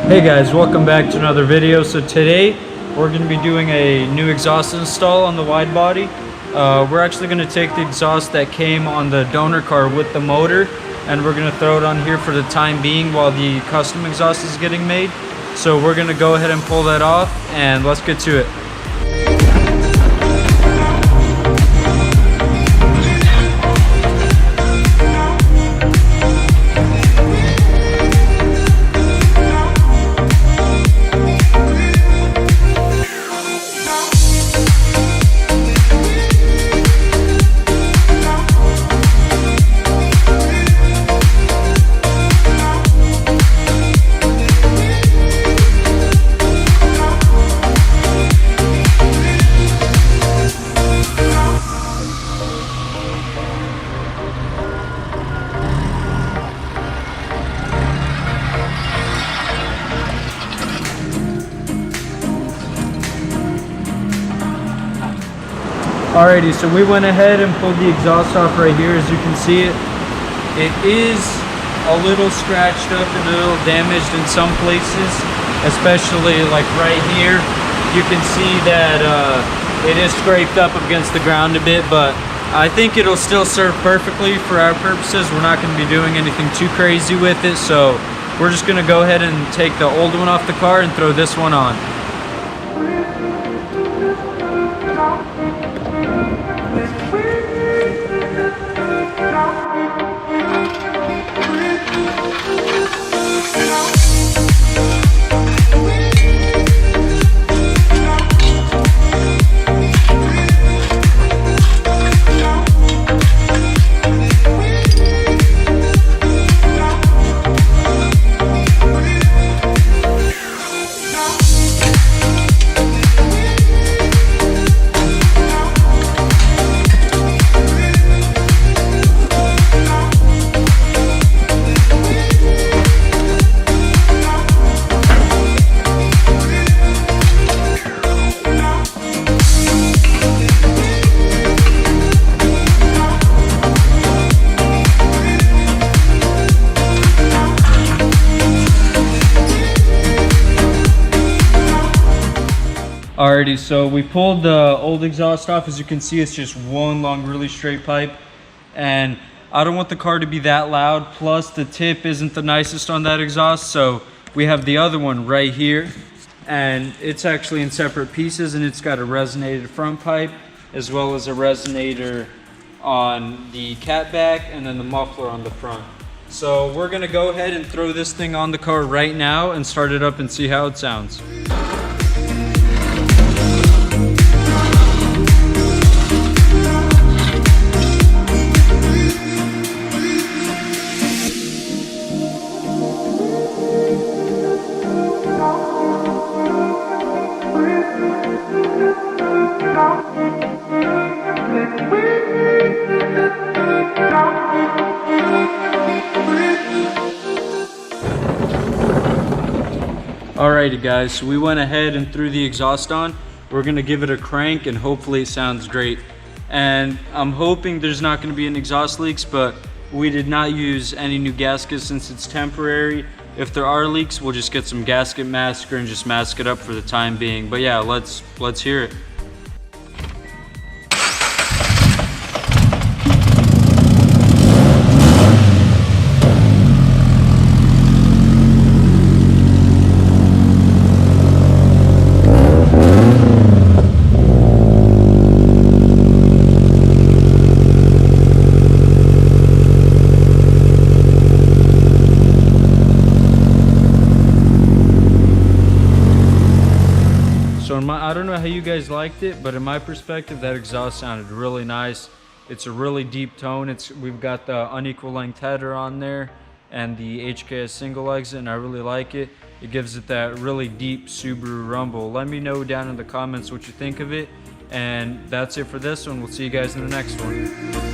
Hey guys, welcome back to another video. So today we're going to be doing a new exhaust install on the Widebody. We're actually going to take the exhaust that came on the donor car with the motor, and we're going to throw it on here for the time being while the custom exhaust is getting made. So we're going to go ahead and pull that off, and let's get to it. Alrighty, so we went ahead and pulled the exhaust off right here. As you can see it is a little scratched up and a little damaged in some places, especially like right here. You can see that it is scraped up against the ground a bit, but I think it'll still serve perfectly for our purposes. We're not going to be doing anything too crazy with it, so we're just going to go ahead and take the old one off the car and throw this one on. Alrighty, so we pulled the old exhaust off. As you can see, it's just one long, really straight pipe. And I don't want the car to be that loud. Plus, the tip isn't the nicest on that exhaust. So we have the other one right here. And it's actually in separate pieces. And it's got a resonated front pipe, as well as a resonator on the catback, and then the muffler on the front. So we're going to go ahead and throw this thing on the car right now and start it up and see how it sounds. Alrighty guys, so we went ahead and threw the exhaust on. We're gonna give it a crank and hopefully it sounds great. And I'm hoping there's not gonna be any exhaust leaks, but we did not use any new gaskets since it's temporary. If there are leaks, we'll just get some gasket masker and just mask it up for the time being. But yeah, let's hear it. So I don't know how you guys liked it, but in my perspective, that exhaust sounded really nice. It's a really deep tone. We've got the unequal length header on there and the HKS single exit, and I really like it. It gives it that really deep Subaru rumble. Let me know down in the comments what you think of it. And that's it for this one. We'll see you guys in the next one.